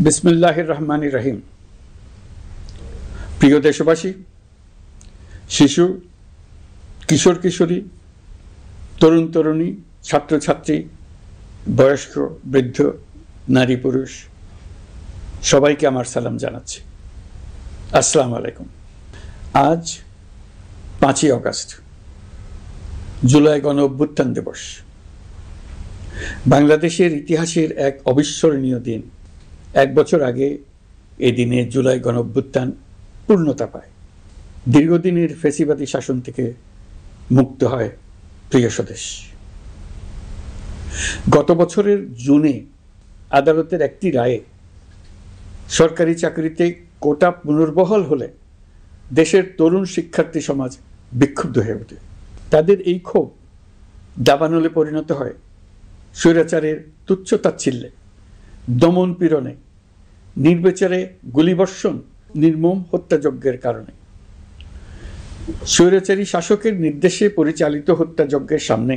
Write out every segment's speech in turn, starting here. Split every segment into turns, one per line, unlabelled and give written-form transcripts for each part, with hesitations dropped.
বিসমিল্লাহির রহমানির রহিম। প্রিয় দেশবাসী, শিশু, কিশোর কিশোরী, তরুণ তরুণী, ছাত্রছাত্রী, বয়স্ক, বৃদ্ধ, নারী পুরুষ সবাইকে আমার সালাম জানাচ্ছি। আসসালামু আলাইকুম। আজ 5ই অগাস্ট, জুলাই গণ অভ্যুত্থান দিবস। বাংলাদেশের ইতিহাসের এক অবিস্মরণীয় দিন। 1 বছর আগে এই দিনে জুলাই গণ অভ্যুত্থান পূর্ণতা পায়। দীর্ঘদিনের ফ্যাসিবাদী শাসন থেকে মুক্ত হয় প্রিয় স্বদেশ। গত বছরের জুনে আদালতের একটি রায়ে সরকারি চাকরিতে কোটা পুনর্বহাল হলে দেশের তরুণ শিক্ষার্থী সমাজ বিক্ষুব্ধ হয়ে ওঠে। তাদের এই ক্ষোভ দাবানলে পরিণত হয় স্বৈরাচারের তুচ্ছ তাচ্ছিল্যে, দমন পীড়নে, নির্বিচারে গুলিবর্ষণ, নির্মম হত্যাযজ্ঞের কারণে। স্বৈরাচারী শাসকের নির্দেশে পরিচালিত হত্যাযজ্ঞের সামনে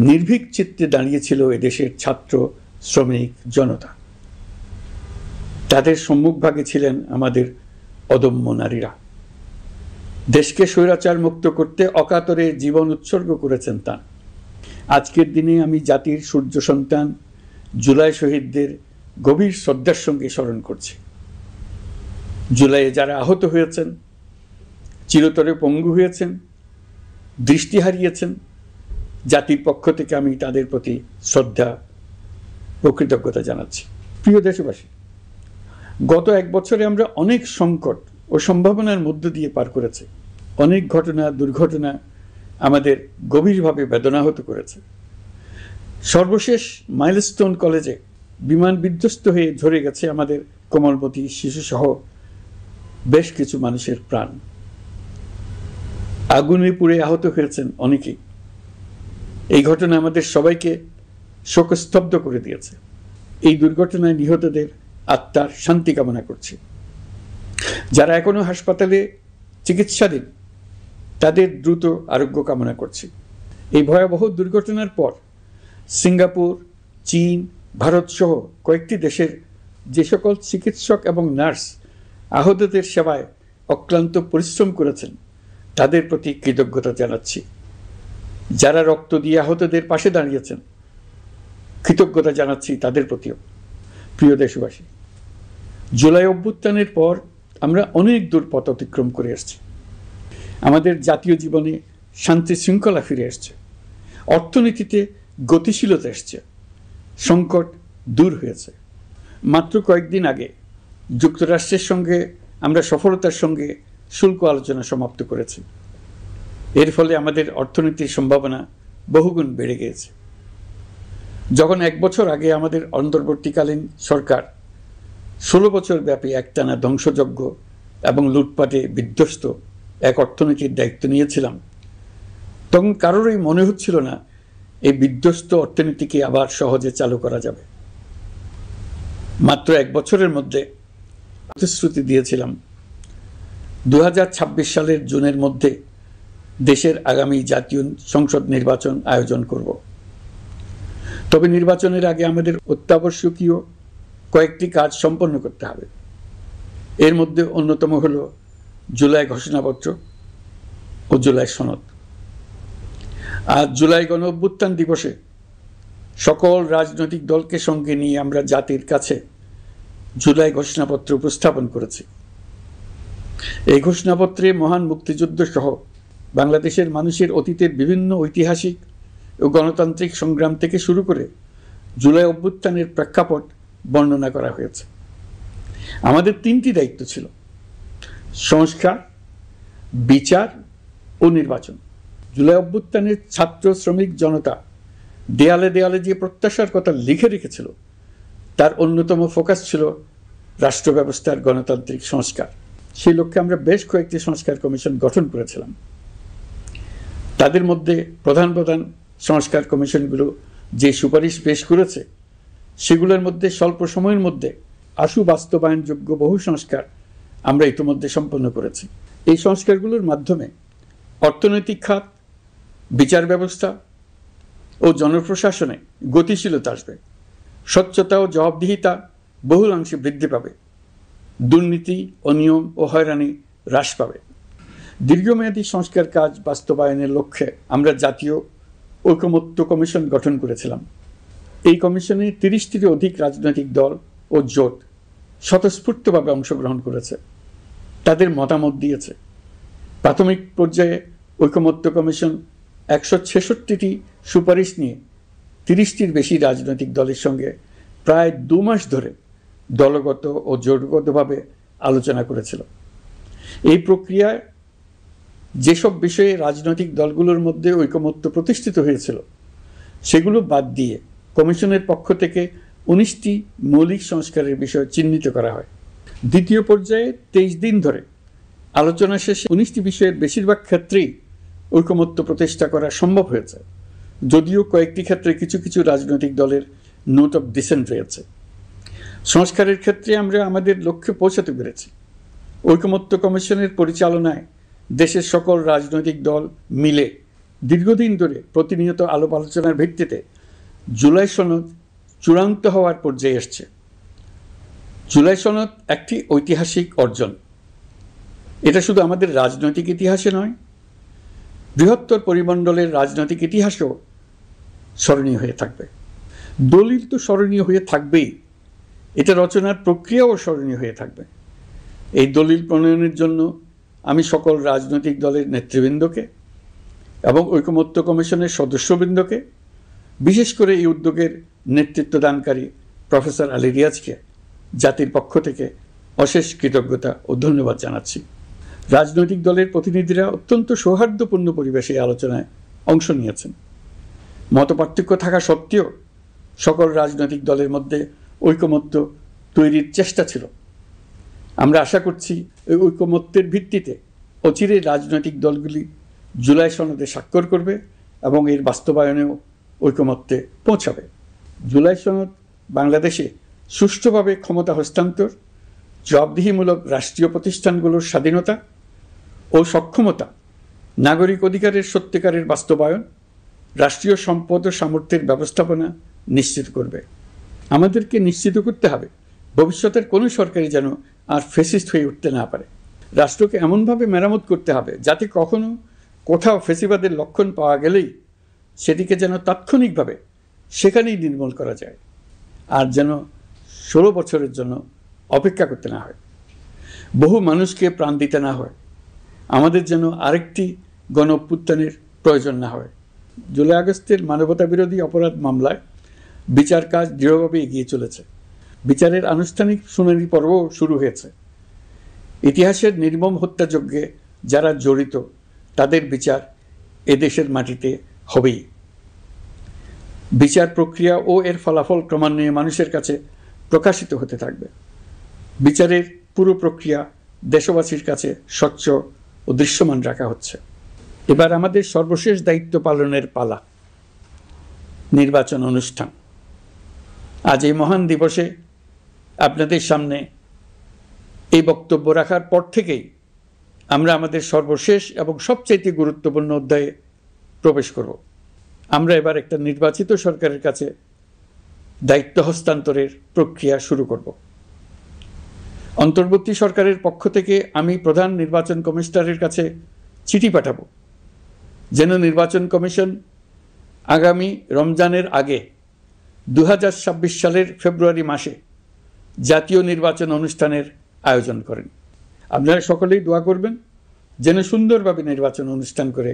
নির্ভীক চিত্তে দাঁড়িয়েছিল এদেশের ছাত্র, শ্রমিক, জনতা। তাদের সম্মুখভাগে ছিলেন আমাদের অদম্য নারীরা। দেশকে স্বৈরাচার মুক্ত করতে অকাতরে জীবন উৎসর্গ করেছেন তাঁরা। আজকের দিনে আমি জাতির সূর্য সন্তান জুলাই শহীদদের গভীর শ্রদ্ধার সঙ্গে স্মরণ করছি। জুলাইয়ে যারা আহত হয়েছেন, চিরতরে পঙ্গু হয়েছেন, দৃষ্টি হারিয়েছেন, জাতির পক্ষ থেকে আমি তাদের প্রতি শ্রদ্ধা ও কৃতজ্ঞতা জানাচ্ছি। প্রিয় দেশবাসী, গত 1 বছরে আমরা অনেক সংকট ও সম্ভাবনার মধ্য দিয়ে পার করেছি। অনেক ঘটনা, দুর্ঘটনা আমাদের গভীরভাবে বেদনাহত করেছে। সর্বশেষ মাইলস্টোন কলেজে বিমান বিধ্বস্ত হয়ে ঝরে গেছে আমাদের কোমলমতি শিশুসহ বেশ কিছু মানুষের প্রাণ। আগুনে পুড়ে আহত হয়েছেন অনেকেই। এই ঘটনা আমাদের সবাইকে শোকস্তব্ধ করে দিয়েছে। এই দুর্ঘটনায় নিহতদের আত্মার শান্তি কামনা করছি। যারা এখনো হাসপাতালে চিকিৎসাধীন তাদের দ্রুত আরোগ্য কামনা করছি। এই ভয়াবহ দুর্ঘটনার পর সিঙ্গাপুর, চীন, ভারত সহ কয়েকটি দেশের যে সকল চিকিৎসক এবং নার্স আহতদের সেবায় অক্লান্ত পরিশ্রম করেছেন তাদের প্রতি কৃতজ্ঞতা জানাচ্ছি। যারা রক্ত দিয়ে আহতদের পাশে দাঁড়িয়েছেন কৃতজ্ঞতা জানাচ্ছি তাদের প্রতিও। প্রিয় দেশবাসী, জুলাই অভ্যুত্থানের পর আমরা অনেক দূর পথ অতিক্রম করে এসেছি। আমাদের জাতীয় জীবনে শান্তি শৃঙ্খলা ফিরে এসছে, অর্থনীতিতে গতিশীলতা এসছে, সংকট দূর হয়েছে। মাত্র কয়েকদিন আগে যুক্তরাষ্ট্রের সঙ্গে আমরা সফলতার সঙ্গে শুল্ক আলোচনা সমাপ্ত করেছি। এর ফলে আমাদের অর্থনীতির সম্ভাবনা বহুগুণ বেড়ে গিয়েছে। যখন 1 বছর আগে আমাদের অন্তর্বর্তীকালীন সরকার 16 বছর ব্যাপী একটানা ধ্বংসযজ্ঞ এবং লুটপাটে বিধ্বস্ত এক অর্থনীতির দায়িত্ব নিয়েছিলাম, তখন কারোরই মনে হচ্ছিল না এই বিধ্বস্ত অর্থনীতিকে আবার সহজে চালু করা যাবে। মাত্র 1 বছরের মধ্যে প্রতিশ্রুতি দিয়েছিলাম 2026 সালের জুনের মধ্যে দেশের আগামী জাতীয় সংসদ নির্বাচন আয়োজন করব। তবে নির্বাচনের আগে আমাদের অত্যাবশ্যকীয় কয়েকটি কাজ সম্পন্ন করতে হবে। এর মধ্যে অন্যতম হল জুলাই ঘোষণাপত্র ও জুলাই সনদ। আজ জুলাই গণ অভ্যুত্থান দিবসে সকল রাজনৈতিক দলকে সঙ্গে নিয়ে আমরা জাতির কাছে জুলাই ঘোষণাপত্র উপস্থাপন করেছি। এই ঘোষণাপত্রে মহান মুক্তিযুদ্ধ সহ বাংলাদেশের মানুষের অতীতের বিভিন্ন ঐতিহাসিক ও গণতান্ত্রিক সংগ্রাম থেকে শুরু করে জুলাই অভ্যুত্থানের প্রেক্ষাপট বর্ণনা করা হয়েছে। আমাদের 3টি দায়িত্ব ছিল: সংস্কার, বিচার ও নির্বাচন। জুলাই অভ্যুত্থানের ছাত্র, শ্রমিক, জনতা দেয়ালে দেয়ালে যে প্রত্যাশার কথা লিখে রেখেছিল তার অন্যতম ফোকাস ছিল রাষ্ট্র ব্যবস্থার গণতান্ত্রিক সংস্কার। সেই লক্ষ্যে আমরা বেশ কয়েকটি সংস্কার কমিশন গঠন করেছিলাম। তাদের মধ্যে প্রধান প্রধান সংস্কার কমিশনগুলো যে সুপারিশ পেশ করেছে সেগুলোর মধ্যে স্বল্প সময়ের মধ্যে আশু বাস্তবায়নযোগ্য বহু সংস্কার আমরা ইতিমধ্যে সম্পন্ন করেছি। এই সংস্কারগুলোর মাধ্যমে অর্থনৈতিক খাত, বিচার ব্যবস্থা ও জনপ্রশাসনে গতিশীলতা আসবে। স্বচ্ছতা ও জবাবদিহিতা বহুলাংশে বৃদ্ধি পাবে, দুর্নীতি, অনিয়ম ও হয়রানি হ্রাস পাবে। দীর্ঘমেয়াদী সংস্কার কাজ বাস্তবায়নের লক্ষ্যে আমরা জাতীয় ঐকমত্য কমিশন গঠন করেছিলাম। এই কমিশনে 30টিরও অধিক রাজনৈতিক দল ও জোট স্বতঃস্ফূর্তভাবে অংশগ্রহণ করেছে, তাদের মতামত দিয়েছে। প্রাথমিক পর্যায়ে ঐকমত্য কমিশন 166টি সুপারিশ নিয়ে 30টির বেশি রাজনৈতিক দলের সঙ্গে প্রায় 2 মাস ধরে দলগত ও জোটগতভাবে আলোচনা করেছিল। এই প্রক্রিয়ায় যেসব বিষয়ে রাজনৈতিক দলগুলোর মধ্যে ঐকমত্য প্রতিষ্ঠিত হয়েছিল সেগুলো বাদ দিয়ে কমিশনের পক্ষ থেকে 19টি মৌলিক সংস্কারের বিষয় চিহ্নিত করা হয়। দ্বিতীয় পর্যায়ে 23 দিন ধরে আলোচনা শেষে 19টি বিষয়ের বেশিরভাগ ক্ষেত্রেই ঐকমত্য প্রতিষ্ঠা করা সম্ভব হয়েছে, যদিও কয়েকটি ক্ষেত্রে কিছু কিছু রাজনৈতিক দলের নোট অফ ডিসেন্ট রয়েছে। সংস্কারের ক্ষেত্রে আমরা আমাদের লক্ষ্যে পৌঁছাতে পেরেছি। ঐকমত্য কমিশনের পরিচালনায় দেশের সকল রাজনৈতিক দল মিলে দীর্ঘদিন ধরে প্রতিনিয়ত আলাপ আলোচনার ভিত্তিতে জুলাই সনদ চূড়ান্ত হওয়ার পর্যায়ে এসছে। জুলাই সনদ একটি ঐতিহাসিক অর্জন। এটা শুধু আমাদের রাজনৈতিক ইতিহাসে নয়, বৃহত্তর পরিমণ্ডলের রাজনৈতিক ইতিহাসেও স্মরণীয় হয়ে থাকবে। দলিল তো স্মরণীয় হয়ে থাকবেই, এটা রচনার প্রক্রিয়াও স্মরণীয় হয়ে থাকবে। এই দলিল প্রণয়নের জন্য আমি সকল রাজনৈতিক দলের নেতৃবৃন্দকে এবং ঐকমত্য কমিশনের সদস্যবৃন্দকে, বিশেষ করে এই উদ্যোগের নেতৃত্বদানকারী প্রফেসর আলী রিয়াজকে জাতির পক্ষ থেকে অশেষ কৃতজ্ঞতা ও ধন্যবাদ জানাচ্ছি। রাজনৈতিক দলের প্রতিনিধিরা অত্যন্ত সৌহার্দ্যপূর্ণ পরিবেশে আলোচনায় অংশ নিয়েছেন। মতপার্থক্য থাকা সত্ত্বেও সকল রাজনৈতিক দলের মধ্যে ঐকমত্য তৈরির চেষ্টা ছিল। আমরা আশা করছি এই ঐকমত্যের ভিত্তিতে অচিরেই রাজনৈতিক দলগুলি জুলাই সনদে স্বাক্ষর করবে এবং এর বাস্তবায়নেও ঐকমত্যে পৌঁছাবে। জুলাই সনদ বাংলাদেশে সুষ্ঠুভাবে ক্ষমতা হস্তান্তর, জবাবদিহিমূলক রাষ্ট্রীয় প্রতিষ্ঠানগুলোর স্বাধীনতা ও সক্ষমতা, নাগরিক অধিকারের সত্যিকারের বাস্তবায়ন, রাষ্ট্রীয় সম্পদ ও সামর্থ্যের ব্যবস্থাপনা নিশ্চিত করবে। আমাদেরকে নিশ্চিত করতে হবে ভবিষ্যতের কোনো সরকারই যেন আর ফ্যাসিস্ট হয়ে উঠতে না পারে। রাষ্ট্রকে এমনভাবে মেরামত করতে হবে যাতে কখনো কোথাও ফ্যাসিবাদের লক্ষণ পাওয়া গেলেই সেটিকে যেন তাৎক্ষণিকভাবে সেখানেই নির্মূল করা যায়, আর যেন 16 বছরের জন্য অপেক্ষা করতে না হয়, বহু মানুষকে প্রাণ দিতে না হয়, আমাদের যেন আরেকটি গণ অভ্যুত্থানের প্রয়োজন না হয়। জুলাই আগস্টের মানবতা বিরোধী অপরাধ মামলায় বিচার কাজ দৃঢ়ভাবে এগিয়ে চলেছে। বিচারের আনুষ্ঠানিক শুনানি পর্বও শুরু হয়েছে। ইতিহাসের নির্মম হত্যাযজ্ঞে যারা জড়িত তাদের বিচার এদেশের মাটিতে হবেই। বিচার প্রক্রিয়া ও এর ফলাফল ক্রমান্বয়ে মানুষের কাছে প্রকাশিত হতে থাকবে। বিচারের পুরো প্রক্রিয়া দেশবাসীর কাছে স্বচ্ছ ও দৃশ্যমান রাখা হচ্ছে। এবার আমাদের সর্বশেষ দায়িত্ব পালনের পালা, নির্বাচন অনুষ্ঠান। আজ এই মহান দিবসে আপনাদের সামনে এই বক্তব্য রাখার পর থেকেই আমরা আমাদের সর্বশেষ এবং সবচাইতে গুরুত্বপূর্ণ অধ্যায়ে প্রবেশ করব। আমরা এবার একটা নির্বাচিত সরকারের কাছে দায়িত্ব হস্তান্তরের প্রক্রিয়া শুরু করব। অন্তর্বর্তী সরকারের পক্ষ থেকে আমি প্রধান নির্বাচন কমিশনারের কাছে চিঠি পাঠাবো যেন নির্বাচন কমিশন আগামী রমজানের আগে 2026 সালের ফেব্রুয়ারি মাসে জাতীয় নির্বাচন অনুষ্ঠানের আয়োজন করেন। আপনারা সকলেই দোয়া করবেন যেন সুন্দরভাবে নির্বাচন অনুষ্ঠান করে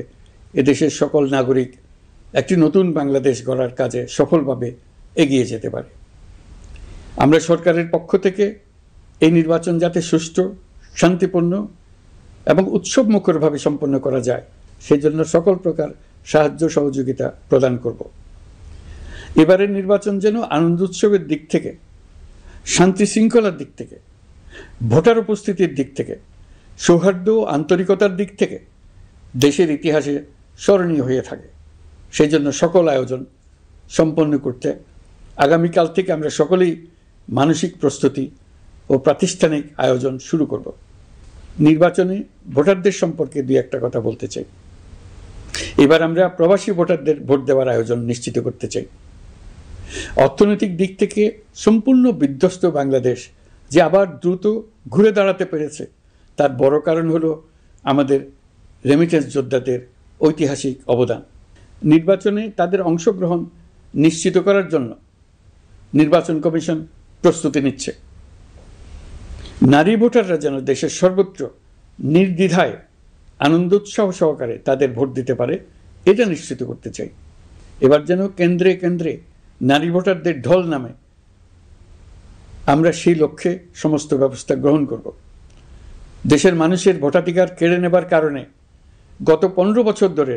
এদেশের সকল নাগরিক একটি নতুন বাংলাদেশ গড়ার কাজে সফলভাবে এগিয়ে যেতে পারে। আমরা সরকারের পক্ষ থেকে এই নির্বাচন যাতে সুষ্ঠু, শান্তিপূর্ণ এবং উৎসবমুখরভাবে সম্পন্ন করা যায় সেজন্য সকল প্রকার সাহায্য সহযোগিতা প্রদান করব। এবারের নির্বাচন যেন আনন্দ উৎসবের দিক থেকে, শান্তি শৃঙ্খলার দিক থেকে, ভোটার উপস্থিতির দিক থেকে, সৌহার্দ্য ও আন্তরিকতার দিক থেকে দেশের ইতিহাসে স্মরণীয় হয়ে থাকে। সেই জন্য সকল আয়োজন সম্পন্ন করতে আগামীকাল থেকে আমরা সকলেই মানসিক প্রস্তুতি ও প্রাতিষ্ঠানিক আয়োজন শুরু করব। নির্বাচনে ভোটারদের সম্পর্কে দুই একটা কথা বলতে চাই। এবার আমরা প্রবাসী ভোটারদের ভোট দেওয়ার আয়োজন নিশ্চিত করতে চাই। অর্থনৈতিক দিক থেকে সম্পূর্ণ বিধ্বস্ত বাংলাদেশ যে আবার দ্রুত ঘুরে দাঁড়াতে পেরেছে, তার বড় কারণ হলো আমাদের রেমিটেন্স যোদ্ধাদের ঐতিহাসিক অবদান। নির্বাচনে তাদের অংশগ্রহণ নিশ্চিত করার জন্য নির্বাচন কমিশন প্রস্তুতি নিচ্ছে। নারী ভোটাররা যেন দেশের সর্বত্র নির্দ্বিধায় আনন্দোৎসাহ সহকারে তাদের ভোট দিতে পারে, এটা নিশ্চিত করতে চাই। এবার যেন কেন্দ্রে কেন্দ্রে নারী ভোটারদের ঢল নামে, আমরা সেই লক্ষ্যে সমস্ত ব্যবস্থা গ্রহণ করব। দেশের মানুষের ভোটাধিকার কেড়ে নেবার কারণে গত 15 বছর ধরে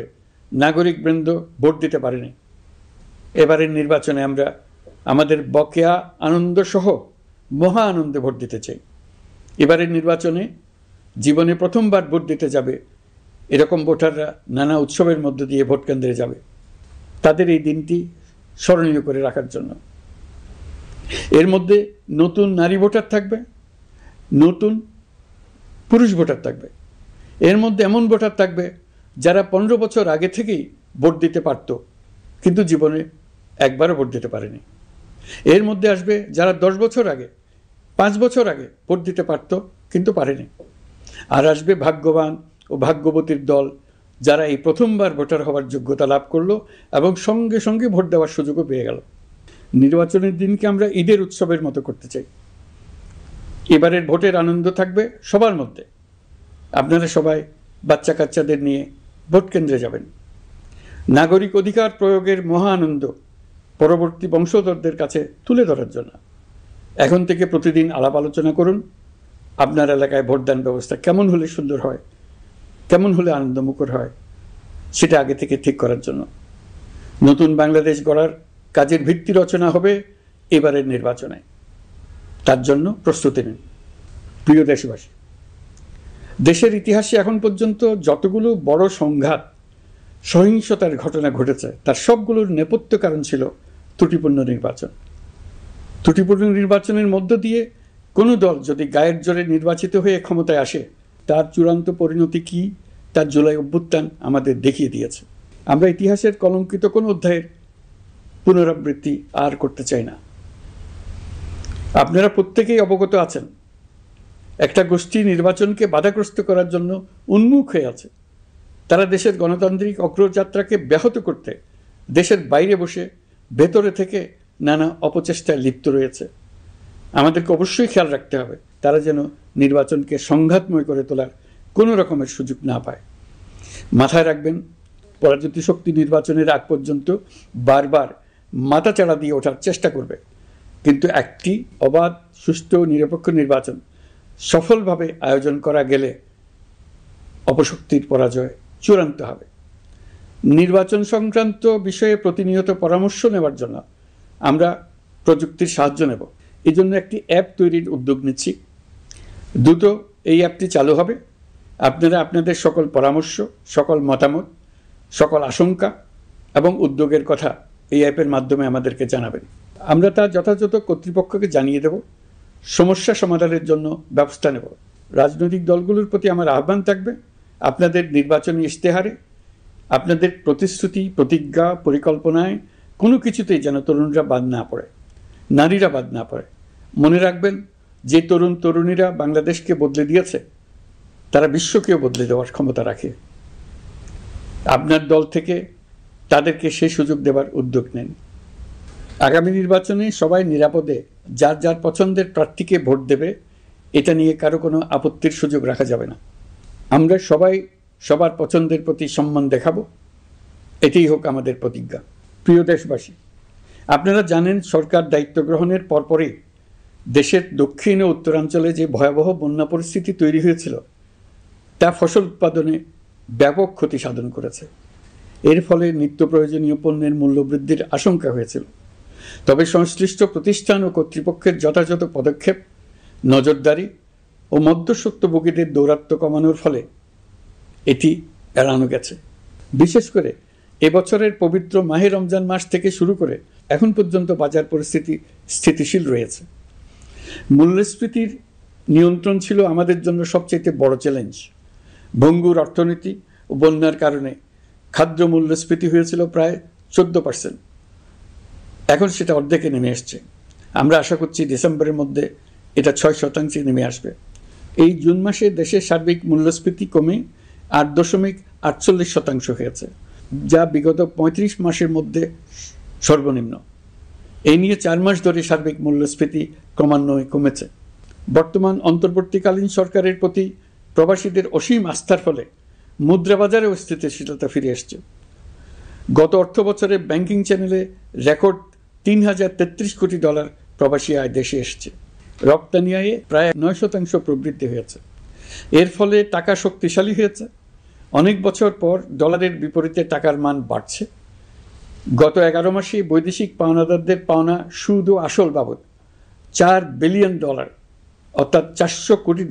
নাগরিকবৃন্দ ভোট দিতে পারেনি। এবারের নির্বাচনে আমরা আমাদের বকেয়া আনন্দ সহ মহা আনন্দে ভোট দিতে চাই। এবারের নির্বাচনে জীবনে প্রথমবার ভোট দিতে যাবে এরকম ভোটাররা নানা উৎসবের মধ্য দিয়ে ভোট কেন্দ্রে যাবে, তাদের এই দিনটি স্মরণীয় করে রাখার জন্য। এর মধ্যে নতুন নারী ভোটার থাকবে, নতুন পুরুষ ভোটার থাকবে, এর মধ্যে এমন ভোটার থাকবে যারা 15 বছর আগে থেকেই ভোট দিতে পারত কিন্তু জীবনে একবারও ভোট দিতে পারেনি। এর মধ্যে আসবে যারা 10 বছর আগে, 5 বছর আগে ভোট দিতে পারত কিন্তু পারেনি। আর আসবে ভাগ্যবান ও ভাগ্যবতীর দল, যারা এই প্রথমবার ভোটার হওয়ার যোগ্যতা লাভ করলো এবং সঙ্গে সঙ্গে ভোট দেওয়ার সুযোগও পেয়ে গেল। নির্বাচনের দিনকে আমরা ঈদের উৎসবের মতো করতে চাই। এবারের ভোটের আনন্দ থাকবে সবার মধ্যে। আপনারা সবাই বাচ্চা কাচ্চাদের নিয়ে ভোট কেন্দ্রে যাবেন। নাগরিক অধিকার প্রয়োগের মহা আনন্দ পরবর্তী বংশধরদের কাছে তুলে ধরার জন্য এখন থেকে প্রতিদিন আলাপ আলোচনা করুন। আপনার এলাকায় ভোটদান ব্যবস্থা কেমন হলে সুন্দর হয়, কেমন হলে আনন্দমুখর হয়, সেটা আগে থেকে ঠিক করার জন্য। নতুন বাংলাদেশ গড়ার কাজের ভিত্তি রচনা হবে এবারের নির্বাচনে, তার জন্য প্রস্তুতি নিন। প্রিয় দেশবাসী, দেশের ইতিহাসে এখন পর্যন্ত যতগুলো বড় সংঘাত, সহিংসতার ঘটনা ঘটেছে তার সবগুলোর নেপথ্য কারণ ছিল ত্রুটিপূর্ণ নির্বাচন। ত্রুটিপূর্ণ নির্বাচনের মধ্য দিয়ে কোনো দল যদি গায়ের জোরে নির্বাচিত হয়ে ক্ষমতায় আসে, তার চূড়ান্ত পরিণতি কী তার জুলাই অভ্যুত্থান আমাদের দেখিয়ে দিয়েছে। আমরা ইতিহাসের কলঙ্কিত কোনো অধ্যায়ের পুনরাবৃত্তি আর করতে চাই না। আপনারা প্রত্যেকেই অবগত আছেন, একটা গোষ্ঠী নির্বাচনকে বাধাগ্রস্ত করার জন্য উন্মুখ হয়ে আছে। তারা দেশের গণতান্ত্রিক অগ্রযাত্রাকে ব্যাহত করতে দেশের বাইরে বসে ভেতরে থেকে নানা অপচেষ্টায় লিপ্ত রয়েছে। আমাদেরকে অবশ্যই খেয়াল রাখতে হবে তারা যেন নির্বাচনকে সংঘাতময় করে তোলার কোনো রকমের সুযোগ না পায়। মাথায় রাখবেন, পরাজিত শক্তি নির্বাচনের আগ পর্যন্ত বারবার মাথাচাড়া দিয়ে ওঠার চেষ্টা করবে, কিন্তু একটি অবাধ, সুষ্ঠু, নিরপেক্ষ নির্বাচন সফলভাবে আয়োজন করা গেলে অপশক্তির পরাজয় চূড়ান্ত হবে। নির্বাচন সংক্রান্ত বিষয়ে প্রতিনিয়ত পরামর্শ নেওয়ার জন্য আমরা প্রযুক্তির সাহায্য নেব। এই জন্য একটি অ্যাপ তৈরির উদ্যোগ নিচ্ছি। দ্রুত এই অ্যাপটি চালু হবে। আপনারা আপনাদের সকল পরামর্শ, সকল মতামত, সকল আশঙ্কা এবং উদ্যোগের কথা এই অ্যাপের মাধ্যমে আমাদেরকে জানাবেন। আমরা তা যথাযথ কর্তৃপক্ষকে জানিয়ে দেব, সমস্যা সমাধানের জন্য ব্যবস্থা নেব। রাজনৈতিক দলগুলোর প্রতি আমার আহ্বান থাকবে, আপনাদের নির্বাচনী ইশতেহারে, আপনাদের প্রতিশ্রুতি, প্রতিজ্ঞা, পরিকল্পনায় কোনো কিছুতেই যেন তরুণরা বাদ না পড়ে, নারীরা বাদ না পড়ে। মনে রাখবেন, যে তরুণ তরুণীরা বাংলাদেশকে বদলে দিয়েছে তারা বিশ্বকেও বদলে দেওয়ার ক্ষমতা রাখে। আপনার দল থেকে তাদেরকে সেই সুযোগ দেওয়ার উদ্যোগ নেন। আগামী নির্বাচনে সবাই নিরাপদে যার যার পছন্দের প্রার্থীকে ভোট দেবে, এটা নিয়ে কারো কোনো আপত্তির সুযোগ রাখা যাবে না। আমরা সবাই সবার পছন্দের প্রতি সম্মান দেখাবো, এটাই হোক আমাদের প্রতিজ্ঞা। প্রিয় দেশবাসী, আপনারা জানেন সরকার দায়িত্ব গ্রহণের পরপরই দেশের দক্ষিণ ও উত্তরাঞ্চলে যে ভয়াবহ বন্যা পরিস্থিতি তৈরি হয়েছিল তা ফসল উৎপাদনে ব্যাপক ক্ষতি সাধন করেছে। এর ফলে নিত্য প্রয়োজনীয় পণ্যের মূল্যবৃদ্ধির আশঙ্কা হয়েছিল। তবে সংশ্লিষ্ট প্রতিষ্ঠান ও কর্তৃপক্ষের যথাযথ পদক্ষেপ, নজরদারি ও মধ্যস্বত্বভোগীদের দৌরাত্ম্য কমানোর ফলে এটি এড়ানো গেছে। বিশেষ করে এবছরের পবিত্র মাহে রমজান মাস থেকে শুরু করে এখন পর্যন্ত বাজার পরিস্থিতি স্থিতিশীল রয়েছে। মূল্যস্ফীতির নিয়ন্ত্রণ ছিল আমাদের জন্য সবচেয়ে বড় চ্যালেঞ্জ। ভঙ্গুর অর্থনীতি ও বন্যার কারণে খাদ্য মূল্যস্ফীতি হয়েছিল প্রায় 14%। এখন সেটা অর্ধেকে নেমে এসছে। আমরা আশা করছি ডিসেম্বরের মধ্যে এটা 6% নেমে আসবে। এই জুন মাসে দেশের সার্বিক মূল্যস্ফীতি কমে 8.48% হয়েছে, যা বিগত 35 মাসের মধ্যে সর্বনিম্ন। এই নিয়ে 4 মাস ধরে সার্বিক মূল্যস্ফীতি ক্রমান্বয়ে কমেছে। বর্তমান অন্তর্বর্তীকালীন সরকারের প্রতি প্রবাসীদের অসীম আস্থার ফলে মুদ্রাবাজারেও স্থিতিশীলতা ফিরে এসছে। গত অর্থ বছরে ব্যাংকিং চ্যানেলে রেকর্ড $3033 কোটি প্রবাসী আয় দেশে এসছে। রপ্তানি আয়ে প্রায় 9% প্রবৃদ্ধি হয়েছে। এর ফলে টাকা শক্তিশালী হয়েছে। অনেক বছর পর ডলারের বিপরীতে টাকার মান বাড়ছে। গত 11 মাসে বৈদেশিক পাওনাদারদের পাওনা সুদ ও আসল বাবদ $4 বিলিয়ন অর্থাৎ $400 কোটি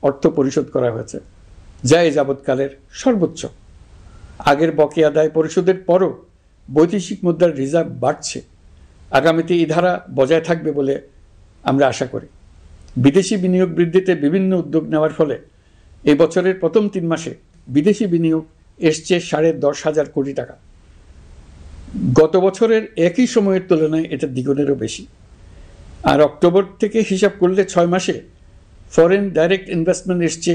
অর্থ পরিশোধ করা হয়েছে, যা এ যাবৎকালের সর্বোচ্চ। আগের বকেয়া আদায় পরিশোধের পরও বৈদেশিক মুদ্রার রিজার্ভ বাড়ছে। আগামীতে এই ধারা বজায় থাকবে বলে আমরা আশা করি। বিদেশি বিনিয়োগ বৃদ্ধিতে বিভিন্ন উদ্যোগ নেওয়ার ফলে এই বছরের প্রথম 3 মাসে বিদেশি বিনিয়োগ এসছে $10,500 কোটি। গত বছরের একই সময়ের তুলনায় এটা দ্বিগুণেরও বেশি। আর অক্টোবর থেকে হিসাব করলে 6 মাসে ফরেন ডাইরেক্ট ইনভেস্টমেন্ট এসছে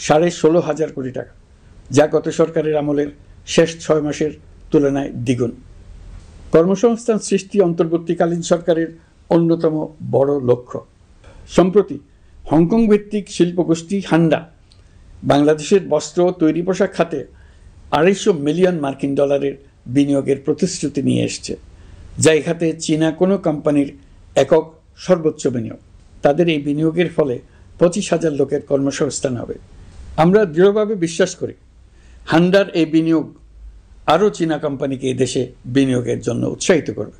$16,500 কোটি, যা গত সরকারের আমলের শেষ 6 মাসের তুলনায় দ্বিগুণ। কর্মসংস্থান সৃষ্টি অন্তর্বর্তীকালীন সরকারের অন্যতম বড় লক্ষ্য। সম্প্রতি হংকং ভিত্তিক শিল্পগোষ্ঠী হান্ডা বাংলাদেশের বস্ত্র ও তৈরি পোশাক খাতে $250 মিলিয়ন বিনিয়োগের প্রতিশ্রুতি নিয়ে এসছে, যা এই খাতে চীনা কোনো কোম্পানির একক সর্বোচ্চ বিনিয়োগ। তাদের এই বিনিয়োগের ফলে 25,000 লোকের কর্মসংস্থান হবে। আমরা দৃঢ়ভাবে বিশ্বাস করি হান্ডার এই বিনিয়োগ আরও চীনা কোম্পানিকে এই দেশে বিনিয়োগের জন্য উৎসাহিত করবে।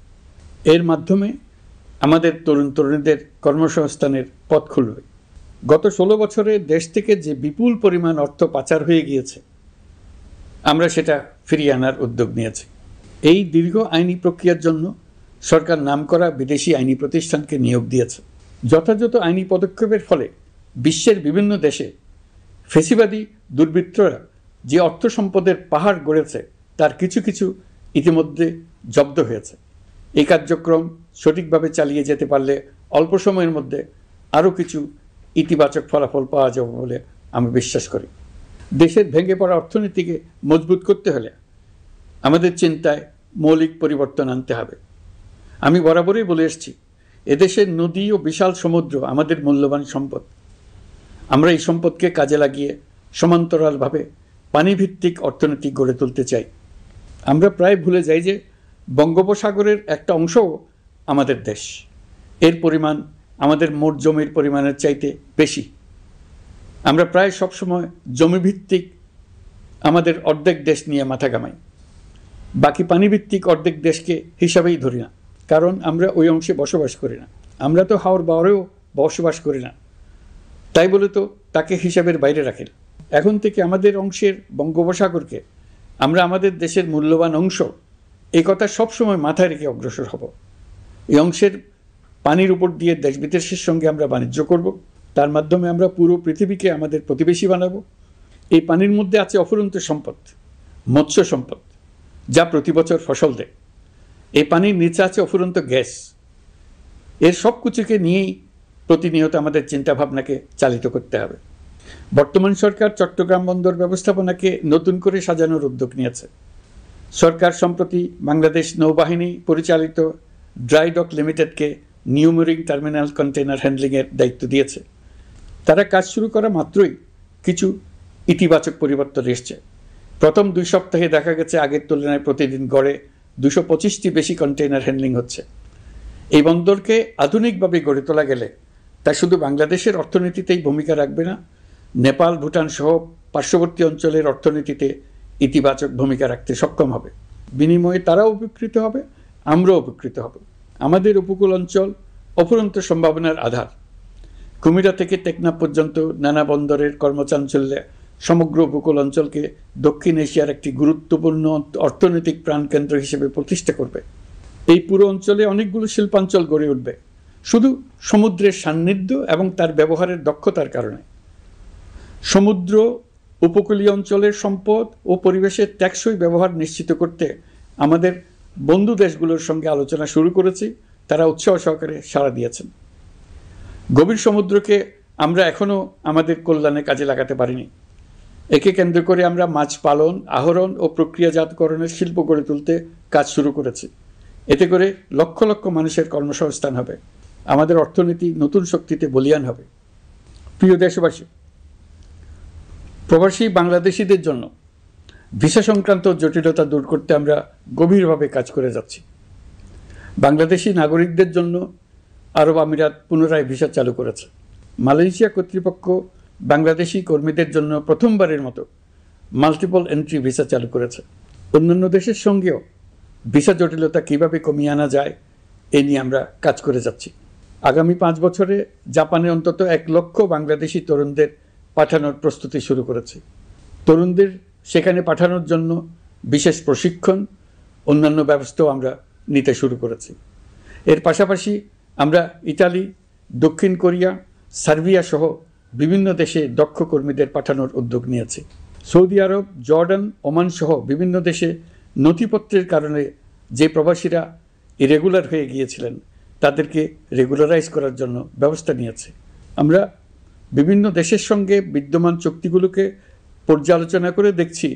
এর মাধ্যমে আমাদের তরুণ তরুণীদের কর্মসংস্থানের পথ খুলবে। গত 16 বছরে দেশ থেকে যে বিপুল পরিমাণ অর্থ পাচার হয়ে গিয়েছে, আমরা সেটা ফিরিয়ে আনার উদ্যোগ নিয়েছি। এই দীর্ঘ আইনি প্রক্রিয়ার জন্য সরকার নামকরা বিদেশি আইনি প্রতিষ্ঠানকে নিয়োগ দিয়েছে। যথাযথ আইনি পদক্ষেপের ফলে বিশ্বের বিভিন্ন দেশে ফেসিবাদী দুর্বৃত্তরা যে অর্থ সম্পদের পাহাড় গড়েছে তার কিছু কিছু ইতিমধ্যে জব্দ হয়েছে। এই কার্যক্রম সঠিকভাবে চালিয়ে যেতে পারলে অল্প সময়ের মধ্যে আরও কিছু ইতিবাচক ফলাফল পাওয়া যাবে বলে আমি বিশ্বাস করি। দেশের ভেঙে পড়া অর্থনীতিকে মজবুত করতে হলে আমাদের চিন্তায় মৌলিক পরিবর্তন আনতে হবে। আমি বরাবরই বলে এসেছি, এদেশের নদী ও বিশাল সমুদ্র আমাদের মূল্যবান সম্পদ। আমরা এই সম্পদকে কাজে লাগিয়ে সমান্তরালভাবে পানিভিত্তিক অর্থনীতি গড়ে তুলতে চাই। আমরা প্রায় ভুলে যাই যে বঙ্গোপসাগরের একটা অংশও আমাদের দেশ। এর পরিমাণ আমাদের মোট জমির পরিমাণের চাইতে বেশি। আমরা প্রায় সবসময় জমিভিত্তিক আমাদের অর্ধেক দেশ নিয়ে মাথা ঘামাই, বাকি পানিভিত্তিক অর্ধেক দেশকে হিসাবেই ধরি না, কারণ আমরা ওই অংশে বসবাস করি না। আমরা তো হাওর বাওরেও বসবাস করি না, তাই বলে তো তাকে হিসাবের বাইরে রাখি না। এখন থেকে আমাদের অংশের বঙ্গোপসাগরকে আমরা আমাদের দেশের মূল্যবান অংশ, এই কথা সবসময় মাথায় রেখে অগ্রসর হব। এই অংশের পানির উপর দিয়ে দেশ বিদেশের সঙ্গে আমরা বাণিজ্য করব। তার মাধ্যমে আমরা পুরো পৃথিবীকে আমাদের প্রতিবেশী বানাবো। এই পানির মধ্যে আছে অফুরন্ত সম্পদ, মৎস্য সম্পদ, যা প্রতি বছর ফসল দেয়। এই পানির নিচে আছে অফুরন্ত গ্যাস। এর সব কিছুকে নিয়েই প্রতিনিয়ত আমাদের চিন্তাভাবনাকে চালিত করতে হবে। বর্তমান সরকার চট্টগ্রাম বন্দর ব্যবস্থাপনাকে নতুন করে সাজানোর উদ্যোগ নিয়েছে। সরকার সম্প্রতি বাংলাদেশ নৌবাহিনী পরিচালিত ড্রাই ডক লিমিটেডকে নিউ মেরিন টার্মিনাল কন্টেইনার হ্যান্ডলিংয়ের দায়িত্ব দিয়েছে। তারা কাজ শুরু করা মাত্রই কিছু ইতিবাচক পরিবর্তন এসছে। প্রথম 2 সপ্তাহে দেখা গেছে আগের তুলনায় প্রতিদিন গড়ে 225টি বেশি কন্টেইনার হ্যান্ডলিং হচ্ছে। এই বন্দরকে আধুনিকভাবে গড়ে তোলা গেলে তা শুধু বাংলাদেশের অর্থনীতিতেই ভূমিকা রাখবে না, নেপাল, ভুটান সহ পার্শ্ববর্তী অঞ্চলের অর্থনীতিতে ইতিবাচক ভূমিকা রাখতে সক্ষম হবে। বিনিময়ে তারাও উপকৃত হবে, আমরাও উপকৃত হব। আমাদের উপকূল অঞ্চল অফুরন্ত সম্ভাবনার আধার। কুমিরা থেকে টেকনাফ পর্যন্ত নানা বন্দরের কর্মচাঞ্চল্যে সমগ্র উপকূল অঞ্চলকে দক্ষিণ এশিয়ার একটি গুরুত্বপূর্ণ অর্থনৈতিক প্রাণকেন্দ্র হিসেবে প্রতিষ্ঠা করবে। এই পুরো অঞ্চলে অনেকগুলো শিল্পাঞ্চল গড়ে উঠবে শুধু সমুদ্রের সান্নিধ্য এবং তার ব্যবহারের দক্ষতার কারণে। সমুদ্র উপকূলীয় অঞ্চলের সম্পদ ও পরিবেশের টেকসই ব্যবহার নিশ্চিত করতে আমাদের বন্ধু দেশগুলোর সঙ্গে আলোচনা শুরু করেছি, তারা উৎসাহ সহকারে সাড়া দিয়েছেন। গভীর সমুদ্রকে আমরা এখনও আমাদের কল্যাণে কাজে লাগাতে পারিনি। একে কেন্দ্র করে আমরা মাছ পালন, আহরণ ও প্রক্রিয়াজাতকরণের শিল্প গড়ে তুলতে কাজ শুরু করেছি। এতে করে লক্ষ লক্ষ মানুষের কর্মসংস্থান হবে, আমাদের অর্থনীতি নতুন শক্তিতে বলীয়ান হবে। প্রিয় দেশবাসী, প্রবাসী বাংলাদেশিদের জন্য ভিসা সংক্রান্ত জটিলতা দূর করতে আমরা গভীরভাবে কাজ করে যাচ্ছি। বাংলাদেশি নাগরিকদের জন্য আরব আমিরাত পুনরায় ভিসা চালু করেছে। মালয়েশিয়া কর্তৃপক্ষ বাংলাদেশি কর্মীদের জন্য প্রথমবারের মতো মাল্টিপল এন্ট্রি ভিসা চালু করেছে। অন্যান্য দেশের সঙ্গেও ভিসা জটিলতা কীভাবে কমিয়ে আনা যায় এ নিয়ে আমরা কাজ করে যাচ্ছি। আগামী 5 বছরে জাপানে অন্তত 1 লক্ষ বাংলাদেশি তরুণদের পাঠানোর প্রস্তুতি শুরু করেছি। তরুণদের সেখানে পাঠানোর জন্য বিশেষ প্রশিক্ষণ, অন্যান্য ব্যবস্থাও আমরা নিতে শুরু করেছি। এর পাশাপাশি আমরা ইতালি, দক্ষিণ কোরিয়া, সার্বিয়া সহ বিভিন্ন দেশে দক্ষ কর্মীদের পাঠানোর উদ্যোগ নিয়েছি। সৌদি আরব, জর্ডান, ওমান সহ বিভিন্ন দেশে নথিপত্রের কারণে যে প্রবাসীরা ইরেগুলার হয়ে গিয়েছিলেন তাদেরকে রেগুলারাইজ করার জন্য ব্যবস্থা নিয়েছে। আমরা বিভিন্ন দেশের সঙ্গে বিদ্যমান চুক্তিগুলোকে পর্যালোচনা করে দেখছি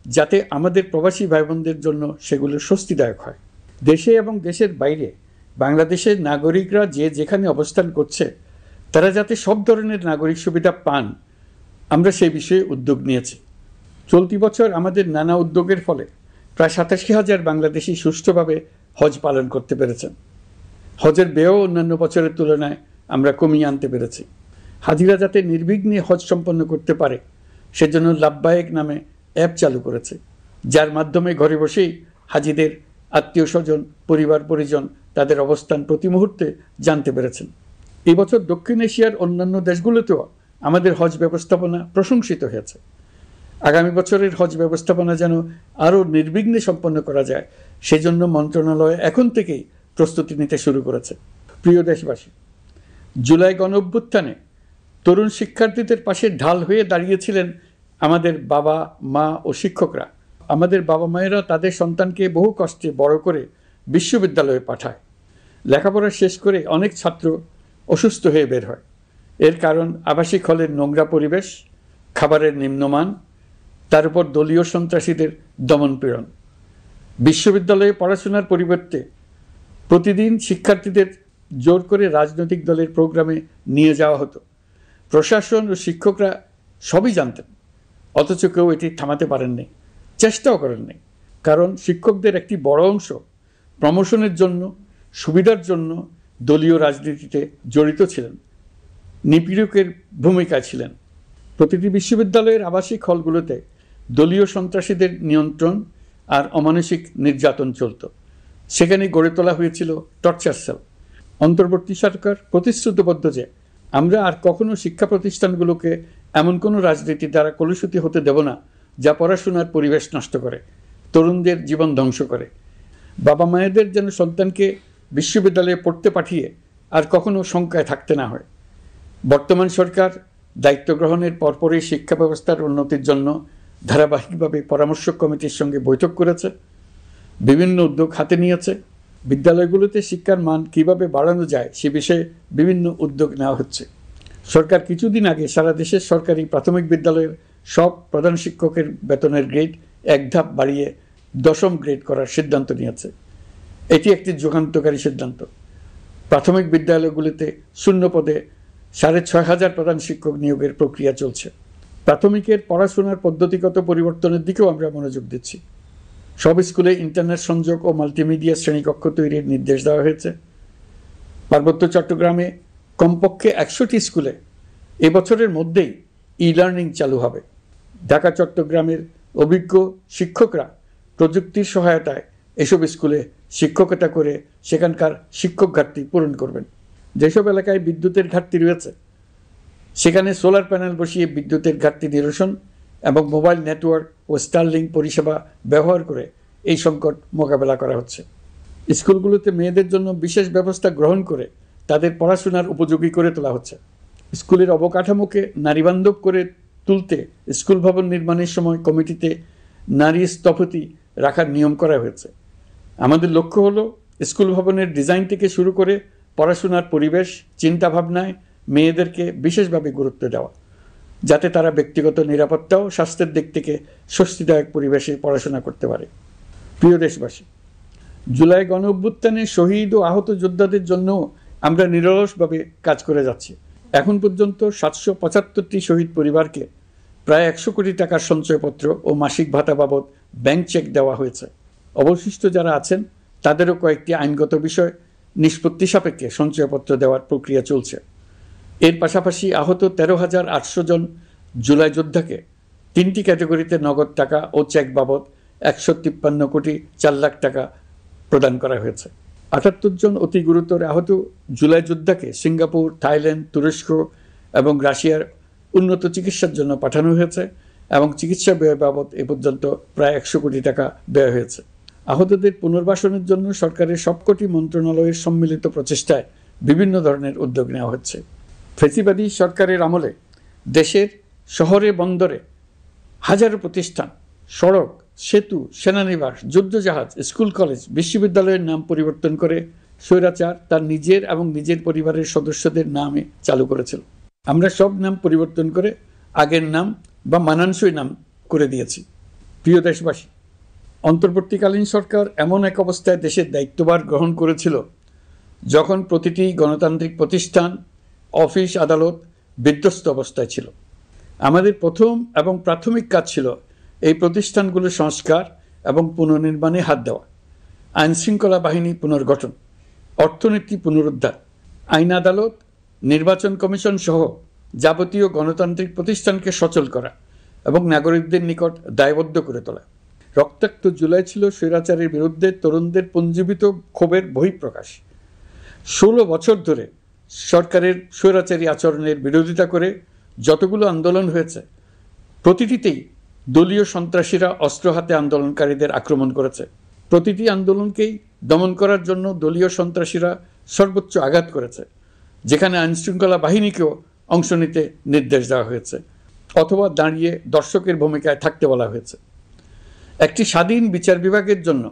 যাতে আমাদের প্রবাসী ভাই বোনদের জন্য সেগুলো স্বস্তিদায়ক হয়। দেশে এবং দেশের বাইরে বাংলাদেশের নাগরিকরা যে যেখানে অবস্থান করছে তারা যাতে সব ধরনের নাগরিক সুবিধা পান, আমরা সেই বিষয়ে উদ্যোগ নিয়েছি। চলতি বছর আমাদের নানা উদ্যোগের ফলে প্রায় 87,000 বাংলাদেশি সুষ্ঠুভাবে হজ পালন করতে পেরেছেন। হজের ব্যয়ও অন্যান্য বছরের তুলনায় আমরা কমিয়ে আনতে পেরেছি। হাজিরা যাতে নির্বিঘ্নে হজ সম্পন্ন করতে পারে সেজন্য লাব্বায়েক নামে অ্যাপ চালু করেছে, যার মাধ্যমে ঘরে বসেই হাজিদের আত্মীয় স্বজন, পরিবার পরিজন তাদের অবস্থান প্রতি মুহূর্তে জানতে পেরেছেন। এই বছর দক্ষিণ এশিয়ার অন্যান্য দেশগুলোতেও আমাদের হজ ব্যবস্থাপনা প্রশংসিত হয়েছে। আগামী বছরের হজ ব্যবস্থাপনা যেন আরও নির্বিঘ্নে সম্পন্ন করা যায় সেজন্য মন্ত্রণালয় এখন থেকেই প্রস্তুতি নিতে শুরু করেছে। প্রিয় দেশবাসী, জুলাই গণঅভ্যুত্থানে তরুণ শিক্ষার্থীদের পাশে ঢাল হয়ে দাঁড়িয়েছিলেন আমাদের বাবা মা ও শিক্ষকরা। আমাদের বাবা মায়েরা তাদের সন্তানকে বহু কষ্টে বড় করে বিশ্ববিদ্যালয়ে পাঠায়। লেখাপড়া শেষ করে অনেক ছাত্র অসুস্থ হয়ে বের হয়। এর কারণ আবাসিক হলের নোংরা পরিবেশ, খাবারের নিম্নমান, তার উপর দলীয় সন্ত্রাসীদের দমনপীড়ন। বিশ্ববিদ্যালয়ে পড়াশোনার পরিবর্তে প্রতিদিন শিক্ষার্থীদের জোর করে রাজনৈতিক দলের প্রোগ্রামে নিয়ে যাওয়া হতো। প্রশাসন ও শিক্ষকরা সবই জানতেন, অথচ কেউ এটি থামাতে পারেননি, চেষ্টাও করেননি। কারণ শিক্ষকদের একটি বড় অংশ প্রমোশনের জন্য, সুবিধার জন্য দলীয় রাজনীতিতে জড়িত ছিলেন, নিপীড়কের ভূমিকায় ছিলেন। প্রতিটি বিশ্ববিদ্যালয়ের আবাসিক হলগুলোতে দলীয় সন্ত্রাসীদের নিয়ন্ত্রণ আর অমানসিক নির্যাতন চলত। সেখানে গড়ে তোলা হয়েছিল টর্চার সেল। অন্তর্বর্তী সরকার প্রতিশ্রুতিবদ্ধ যে আমরা আর কখনো শিক্ষা প্রতিষ্ঠানগুলোকে এমন কোনো রাজনীতি দ্বারা কলুষিত হতে দেব না যা পড়াশোনার পরিবেশ নষ্ট করে, তরুণদের জীবন ধ্বংস করে। বাবা মায়েদের যেন সন্তানকে বিশ্ববিদ্যালয়ে পড়তে পাঠিয়ে আর কখনো শঙ্কায় থাকতে না হয়। বর্তমান সরকার দায়িত্ব গ্রহণের পরপরই শিক্ষা ব্যবস্থার উন্নতির জন্য ধারাবাহিকভাবে পরামর্শ কমিটির সঙ্গে বৈঠক করেছে, বিভিন্ন উদ্যোগ হাতে নিয়েছে। বিদ্যালয়গুলোতে শিক্ষার মান কীভাবে বাড়ানো যায় সে বিষয়ে বিভিন্ন উদ্যোগ নেওয়া হচ্ছে। সরকার কিছুদিন আগে সারা দেশের সরকারি প্রাথমিক বিদ্যালয়ের সব প্রধান শিক্ষকের বেতনের গ্রেড 1 ধাপ বাড়িয়ে 10ম গ্রেড করার সিদ্ধান্ত নিয়েছে। এটি একটি যুগান্তকারী সিদ্ধান্ত। প্রাথমিক বিদ্যালয়গুলিতে শূন্য পদে 6,500 প্রধান শিক্ষক নিয়োগের প্রক্রিয়া চলছে। প্রাথমিকের পড়াশোনার পদ্ধতিগত পরিবর্তনের দিকেও আমরা মনোযোগ দিচ্ছি। সব স্কুলে ইন্টারনেট সংযোগ ও মাল্টিমিডিয়া শ্রেণীকক্ষ তৈরির নির্দেশ দেওয়া হয়েছে। পার্বত্য চট্টগ্রামে কমপক্ষে 100টি স্কুলে এবছরের মধ্যেই ই-লার্নিং চালু হবে। ঢাকা চট্টগ্রামের অভিজ্ঞ শিক্ষকরা প্রযুক্তির সহায়তায় এসব স্কুলে শিক্ষকতা করে সেখানকার শিক্ষক ঘাটতি পূরণ করবেন। যেসব এলাকায় বিদ্যুতের ঘাটতি রয়েছে সেখানে সোলার প্যানেল বসিয়ে বিদ্যুতের ঘাটতি নিরসন এবং মোবাইল নেটওয়ার্ক ও স্টারলিং পরিষেবা ব্যবহার করে এই সংকট মোকাবেলা করা হচ্ছে। স্কুলগুলোতে মেয়েদের জন্য বিশেষ ব্যবস্থা গ্রহণ করে তাদের পড়াশোনার উপযোগী করে তোলা হচ্ছে। স্কুলের অবকাঠামোকে নারীবান্ধব করে তুলতে স্কুল ভবন নির্মাণের সময় কমিটিতে নারী স্থপতি রাখার নিয়ম করা হয়েছে। আমাদের লক্ষ্য হলো স্কুল ভবনের ডিজাইন থেকে শুরু করে পড়াশোনার পরিবেশ চিন্তাভাবনায় মেয়েদেরকে বিশেষভাবে গুরুত্ব দেওয়া, যাতে তারা ব্যক্তিগত নিরাপত্তা ও স্বাস্থ্যের দিক থেকে স্বস্তিদায়ক পরিবেশে পড়াশোনা করতে পারে। প্রিয় দেশবাসী, জুলাই গণ অভ্যুত্থানে শহীদ ও আহত যোদ্ধাদের জন্য আমরা নিরলসভাবে কাজ করে যাচ্ছি। এখন পর্যন্ত 775টি শহীদ পরিবারকে প্রায় 100 কোটি টাকার সঞ্চয়পত্র ও মাসিক ভাতা বাবদ ব্যাংক চেক দেওয়া হয়েছে। অবশিষ্ট যারা আছেন তাদেরও কয়েকটি আইনগত বিষয় নিষ্পত্তি সাপেক্ষে সঞ্চয়পত্র দেওয়ার প্রক্রিয়া চলছে। এর পাশাপাশি আহত 13,800 জন জুলাই যোদ্ধাকে 3টি ক্যাটাগরিতে নগদ টাকা ও চেক বাবদ 153 কোটি 4 লাখ টাকা প্রদান করা হয়েছে। 78 জন অতি গুরুতর আহত জুলাই যোদ্ধাকে সিঙ্গাপুর, থাইল্যান্ড, তুরস্ক এবং রাশিয়ার উন্নত চিকিৎসার জন্য পাঠানো হয়েছে এবং চিকিৎসা ব্যয় বাবদ এ পর্যন্ত প্রায় 100 কোটি টাকা ব্যয় হয়েছে। আহতদের পুনর্বাসনের জন্য সরকারের সবকটি মন্ত্রণালয়ের সম্মিলিত প্রচেষ্টায় বিভিন্ন ধরনের উদ্যোগ নেওয়া হচ্ছে। ফ্যাসিবাদী সরকারের আমলে দেশের শহরে বন্দরে হাজারো প্রতিষ্ঠান, সড়ক, সেতু, সেনানিবাস, যুদ্ধজাহাজ, স্কুল, কলেজ, বিশ্ববিদ্যালয়ের নাম পরিবর্তন করে স্বৈরাচার তার নিজের এবং নিজের পরিবারের সদস্যদের নামে চালু করেছিল। আমরা সব নাম পরিবর্তন করে আগের নাম বা মানানসই নাম করে দিয়েছি। প্রিয় দেশবাসী, অন্তর্বর্তীকালীন সরকার এমন এক অবস্থায় দেশের দায়িত্বভার গ্রহণ করেছিল যখন প্রতিটি গণতান্ত্রিক প্রতিষ্ঠান, অফিস, আদালত বিধ্বস্ত অবস্থায় ছিল। আমাদের প্রথম এবং প্রাথমিক কাজ ছিল এই প্রতিষ্ঠানগুলো সংস্কার এবং পুনর্নির্মাণে হাত দেওয়া, আইনশৃঙ্খলা বাহিনী পুনর্গঠন, অর্থনীতি পুনরুদ্ধার, আইন আদালত, নির্বাচন কমিশন সহ যাবতীয় গণতান্ত্রিক প্রতিষ্ঠানকে সচল করা এবং নাগরিকদের নিকট দায়বদ্ধ করে তোলা। রক্তাক্ত জুলাই ছিল স্বৈরাচারের বিরুদ্ধে তরুণদের পুঞ্জীবিত ক্ষোভের বহিঃপ্রকাশ। 16 বছর ধরে সরকারের স্বৈরাচারী আচরণের বিরোধিতা করে যতগুলো আন্দোলন হয়েছে, প্রতিটিতেই দলীয় সন্ত্রাসীরা অস্ত্র হাতে আন্দোলনকারীদের আক্রমণ করেছে। প্রতিটি আন্দোলনকেই দমন করার জন্য দলীয় সন্ত্রাসীরা সর্বোচ্চ আঘাত করেছে, যেখানে আইনশৃঙ্খলা বাহিনীকেও অংশ নিতে নির্দেশ দেওয়া হয়েছে অথবা দাঁড়িয়ে দর্শকের ভূমিকায় থাকতে বলা হয়েছে। একটি স্বাধীন বিচার বিভাগের জন্য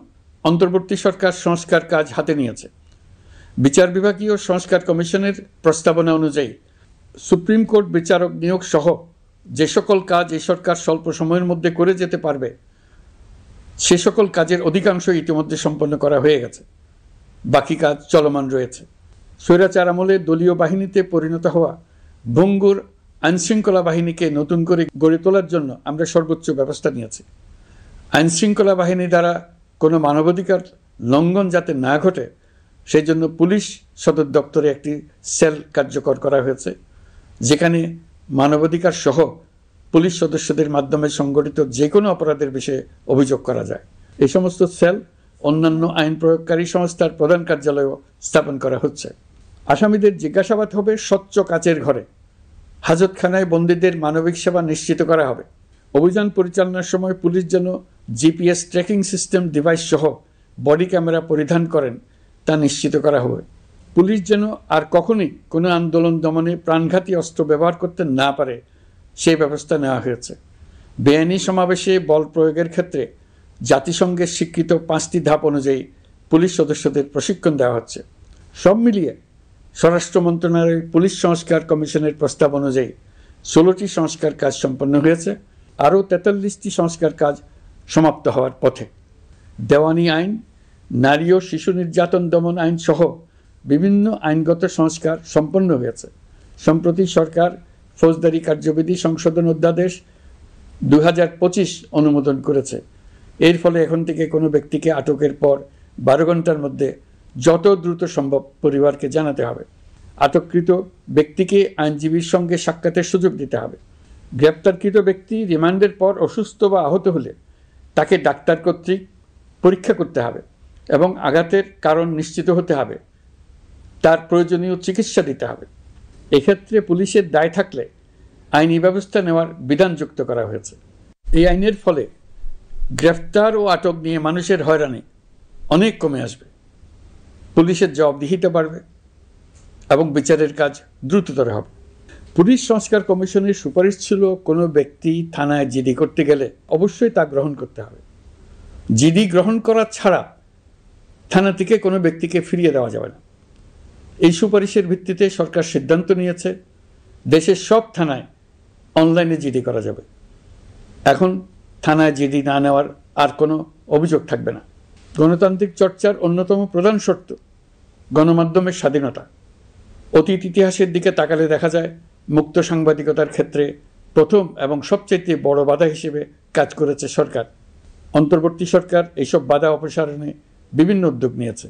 অন্তর্বর্তী সরকার সংস্কার কাজ হাতে নিয়েছে। বিচার বিভাগীয় সংস্কার কমিশনের প্রস্তাবনা অনুযায়ী সুপ্রিম কোর্ট বিচারক নিয়োগ সহ যে সকল কাজ এই সরকার স্বল্প সময়ের মধ্যে করে যেতে পারবে, সে সকল কাজের অধিকাংশ ইতিমধ্যে সম্পন্ন করা হয়ে গেছে। বাকি কাজ চলমান রয়েছে। স্বৈরাচার আমলে দলীয় বাহিনীতে পরিণত হওয়া ভঙ্গুর আইনশৃঙ্খলা বাহিনীকে নতুন করে গড়ে তোলার জন্য আমরা সর্বোচ্চ ব্যবস্থা নিয়েছি। আইনশৃঙ্খলা বাহিনী দ্বারা কোনো মানবাধিকার লঙ্ঘন যাতে না ঘটে, সেই জন্য পুলিশ সদর দপ্তরে একটি সেল কার্যকর করা হয়েছে, যেখানে মানবাধিকার সহ পুলিশ সদস্যদের মাধ্যমে সংগঠিত যে কোনো অপরাধের বিষয়ে অভিযোগ করা যায়। এই সমস্ত সেল অন্যান্য আইন প্রয়োগকারী সংস্থার প্রধান কার্যালয়ও স্থাপন করা হচ্ছে। আসামিদের জিজ্ঞাসাবাদ হবে স্বচ্ছ কাচের ঘরে। হাজতখানায় বন্দীদের মানবিক সেবা নিশ্চিত করা হবে। অভিযান পরিচালনার সময় পুলিশ যেন জিপিএস ট্র্যাকিং সিস্টেম ডিভাইস সহ বডি ক্যামেরা পরিধান করেন তা নিশ্চিত করা হবে। পুলিশ যেন আর কখনোই কোনো আন্দোলন দমনে প্রাণঘাতী অস্ত্র ব্যবহার করতে না পারে, সেই ব্যবস্থা নেওয়া হয়েছে। বেআইনি সমাবেশে বল প্রয়োগের ক্ষেত্রে জাতিসংঘের স্বীকৃত 5টি ধাপ অনুযায়ী পুলিশ সদস্যদের প্রশিক্ষণ দেওয়া হচ্ছে। সব মিলিয়ে স্বরাষ্ট্র মন্ত্রণালয়ের পুলিশ সংস্কার কমিশনের প্রস্তাব অনুযায়ী 16টি সংস্কার কাজ সম্পন্ন হয়েছে। আরও 43টি সংস্কার কাজ সমাপ্ত হওয়ার পথে। দেওয়ানি আইন, নারী ও শিশু নির্যাতন দমন আইন সহ বিভিন্ন আইনগত সংস্কার সম্পন্ন হয়েছে। সম্প্রতি সরকার ফৌজদারি কার্যবিধি সংশোধন অধ্যাদেশ 2025 অনুমোদন করেছে। এর ফলে এখন থেকে কোনো ব্যক্তিকে আটকের পর 12 ঘন্টার মধ্যে যত দ্রুত সম্ভব পরিবারকে জানাতে হবে। আটককৃত ব্যক্তিকে আইনজীবীর সঙ্গে সাক্ষাতের সুযোগ দিতে হবে। গ্রেপ্তারকৃত ব্যক্তি রিমান্ডের পর অসুস্থ বা আহত হলে তাকে ডাক্তার কর্তৃক পরীক্ষা করতে হবে এবং আঘাতের কারণ নিশ্চিত হতে হবে। তার প্রয়োজনীয় চিকিৎসা দিতে হবে। এক্ষেত্রে পুলিশের দায় থাকলে আইনি ব্যবস্থা নেওয়ার বিধান যুক্ত করা হয়েছে। এই আইনের ফলে গ্রেফতার ও আটক নিয়ে মানুষের হয়রানি অনেক কমে আসবে, পুলিশের জবাবদিহিতা বাড়বে এবং বিচারের কাজ দ্রুততর হবে। পুলিশ সংস্কার কমিশনের সুপারিশ ছিল কোনো ব্যক্তি থানায় জিডি করতে গেলে অবশ্যই তা গ্রহণ করতে হবে। জিডি গ্রহণ করা ছাড়া থানা থেকে কোনো ব্যক্তিকে ফিরিয়ে দেওয়া যাবে না। এই সুপারিশের ভিত্তিতে সরকার সিদ্ধান্ত নিয়েছে দেশের সব থানায় অনলাইনে জিডি করা যাবে। এখন থানায় জিডি না নেওয়ার আর কোনো অভিযোগ থাকবে না। গণতান্ত্রিক চর্চার অন্যতম প্রধান শর্ত গণমাধ্যমের স্বাধীনতা। অতীত ইতিহাসের দিকে তাকালে দেখা যায় মুক্ত সাংবাদিকতার ক্ষেত্রে প্রথম এবং সবচেয়ে বড় বাধা হিসেবে কাজ করেছে সরকার। অন্তর্বর্তী সরকার এইসব বাধা অপসারণে বিভিন্ন উদ্যোগ নিয়েছে।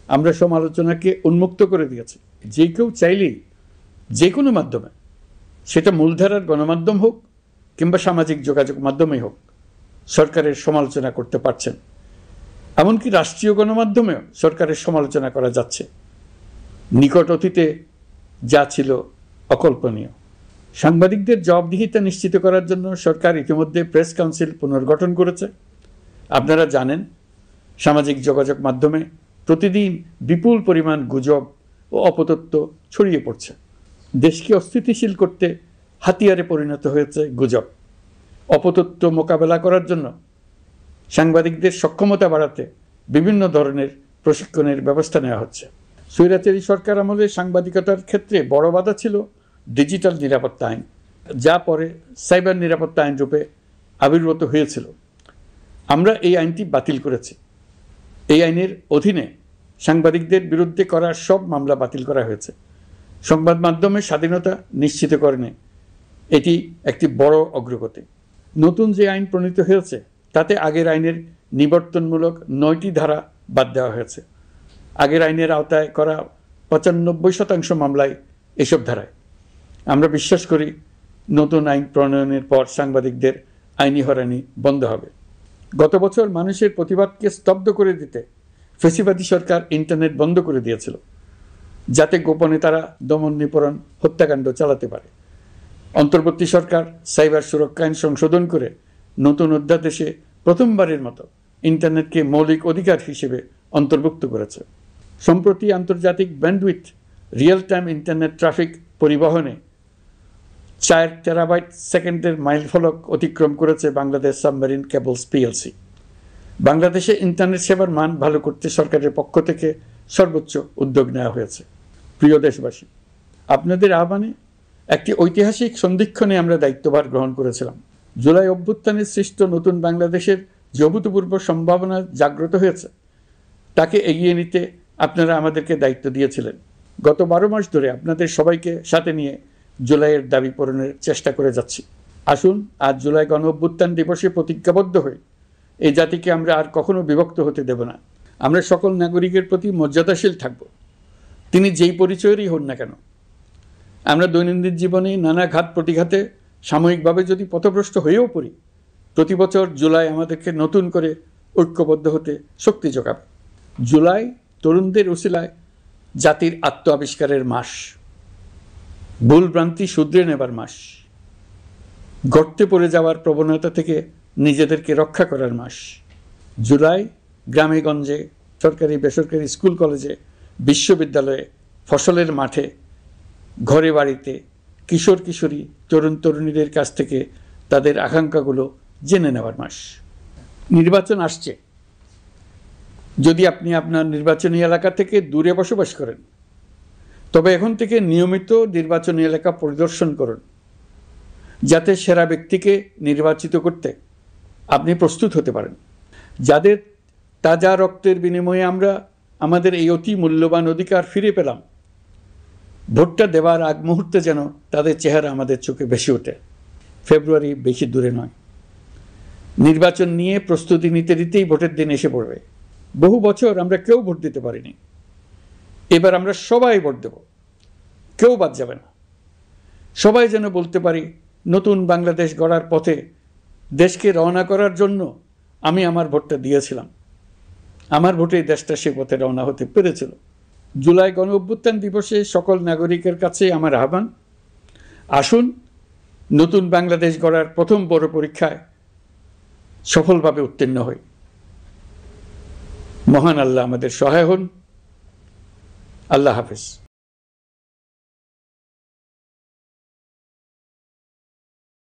আমরা সমালোচনাকে উন্মুক্ত করে দিয়েছি। যে কেউ চাইলেই যে কোনো মাধ্যমে, সেটা মূলধারার গণমাধ্যম হোক কিংবা সামাজিক যোগাযোগ মাধ্যমেই হোক, সরকারের সমালোচনা করতে পারছেন। এমনকি রাষ্ট্রীয় গণমাধ্যমেও সরকারের সমালোচনা করা যাচ্ছে। নিকট অতীতে যা ছিল অকল্পনীয়। সাংবাদিকদের জবাবদিহিতা নিশ্চিত করার জন্য সরকার ইতিমধ্যে প্রেস কাউন্সিল পুনর্গঠন করেছে। আপনারা জানেন, সামাজিক যোগাযোগ মাধ্যমে প্রতিদিন বিপুল পরিমাণ গুজব ও অপতথ্য ছড়িয়ে পড়ছে। দেশকে অস্থিতিশীল করতে হাতিয়ারে পরিণত হয়েছে গুজব। অপতথ্য মোকাবেলা করার জন্য সাংবাদিকদের সক্ষমতা বাড়াতে বিভিন্ন ধরনের প্রশিক্ষণের ব্যবস্থা নেওয়া হচ্ছে। স্বৈরাচারী সরকার আমলে সাংবাদিকতার ক্ষেত্রে বড় বাধা ছিল ডিজিটাল নিরাপত্তা আইন, যা পরে সাইবার নিরাপত্তা আইন রূপে আবির্ভূত হয়েছিল। আমরা এই আইনটি বাতিল করেছি। এই আইনের অধীনে সাংবাদিকদের বিরুদ্ধে করা সব মামলা বাতিল করা হয়েছে। সংবাদ মাধ্যমের স্বাধীনতা নিশ্চিতকরণে এটি একটি বড় অগ্রগতি। নতুন যে আইন প্রণীত হয়েছে তাতে আগের আইনের নিবর্তনমূলক 9টি ধারা বাদ দেওয়া হয়েছে। আগের আইনের আওতায় করা 95% মামলায় এসব ধারায়। আমরা বিশ্বাস করি নতুন আইন প্রণয়নের পর সাংবাদিকদের আইনি হয়রানি বন্ধ হবে। গত বছর মানুষের প্রতিবাদকে স্তব্ধ করে দিতে ফ্যাসিবাদী সরকার ইন্টারনেট বন্ধ করে দিয়েছিল, যাতে গোপনে তারা দমন নিপীড়ন হত্যাকাণ্ড চালাতে পারে। অন্তর্বর্তী সরকার সাইবার সুরক্ষা আইন সংশোধন করে নতুন অধ্যাদেশে প্রথমবারের মতো ইন্টারনেটকে মৌলিক অধিকার হিসেবে অন্তর্ভুক্ত করেছে। সম্প্রতি আন্তর্জাতিক bandwidth real time internet traffic পরিবহনে 4 টেরাবাইট সেকেন্ডের মাইলফলক অতিক্রম করেছে বাংলাদেশ সাবমেরিন কেবলস পিএলসি। বাংলাদেশে ইন্টারনেট সেবার মান ভালো করতে সরকারের পক্ষ থেকে সর্বোচ্চ উদ্যোগ নেওয়া হয়েছে। প্রিয় দেশবাসী, আপনাদের আহ্বানে একটি ঐতিহাসিক সন্ধিক্ষণে আমরা দায়িত্বভার গ্রহণ করেছিলাম। জুলাই অভ্যুত্থানে সৃষ্ট নতুন বাংলাদেশের যে অভূতপূর্ব সম্ভাবনা জাগ্রত হয়েছে, তাকে এগিয়ে নিতে আপনারা আমাদেরকে দায়িত্ব দিয়েছিলেন। গত 12 মাস ধরে আপনাদের সবাইকে সাথে নিয়ে জুলাইয়ের দাবি পূরণের চেষ্টা করে যাচ্ছি। আসুন আজ জুলাই গণ অভ্যুত্থান দিবসে প্রতিজ্ঞাবদ্ধ হই এই জাতিকে আমরা আর কখনো বিভক্ত হতে দেব না। আমরা সকল নাগরিকের প্রতি মর্যাদাশীল থাকব, তিনি যেই পরিচয়েরই হন না কেন। আমরা দৈনন্দিন জীবনে নানা ঘাত প্রতিঘাতে সাময়িকভাবে যদি পথভ্রষ্ট হয়েও পড়ি, প্রতি বছর জুলাই আমাদেরকে নতুন করে ঐক্যবদ্ধ হতে শক্তি যোগাবে। জুলাই তরুণদের উসিলায় জাতির আত্ম আবিষ্কারের মাস, ভুল ভ্রান্তি শুধরে নেবার মাস, গর্তে পড়ে যাওয়ার প্রবণতা থেকে নিজেদেরকে রক্ষা করার মাস। জুলাই গ্রামে গঞ্জে, সরকারি বেসরকারি স্কুল কলেজে, বিশ্ববিদ্যালয়ে, ফসলের মাঠে, ঘরে বাড়িতে কিশোর কিশোরী তরুণ তরুণীদের কাছ থেকে তাদের আকাঙ্ক্ষাগুলো জেনে নেওয়ার মাস। নির্বাচন আসছে। যদি আপনি আপনার নির্বাচনী এলাকা থেকে দূরে বসবাস করেন, তবে এখন থেকে নিয়মিত নির্বাচনী এলাকা পরিদর্শন করুন, যাতে সেরা ব্যক্তিকে নির্বাচিত করতে আপনি প্রস্তুত হতে পারেন। যাদের তাজা রক্তের বিনিময়ে আমরা আমাদের এই অতি মূল্যবান অধিকার ফিরে পেলাম, ভোটটা দেওয়ার আগ মুহূর্তে যেন তাদের চেহারা আমাদের চোখে ভেসে ওঠে। ফেব্রুয়ারি বেশি দূরে নয়। নির্বাচন নিয়ে প্রস্তুতি নিতে নিতেই ভোটের দিন এসে পড়বে। বহু বছর আমরা কেউ ভোট দিতে পারিনি। এবার আমরা সবাই ভোট দেব, কেউ বাদ যাবে না। সবাই যেন বলতে পারি, নতুন বাংলাদেশ গড়ার পথে দেশকে রওনা করার জন্য আমি আমার ভোটটা দিয়েছিলাম। আমার ভোটেই দেশটা সে পথে রওনা হতে পেরেছিল। জুলাই গণ অভ্যুত্থান দিবসে সকল নাগরিকের কাছে আমার আহ্বান, আসুন নতুন বাংলাদেশ গড়ার প্রথম বড় পরীক্ষায় সফলভাবে উত্তীর্ণ হই। মহান আল্লাহ আমাদের সহায় হন। আল্লাহ হাফেজ।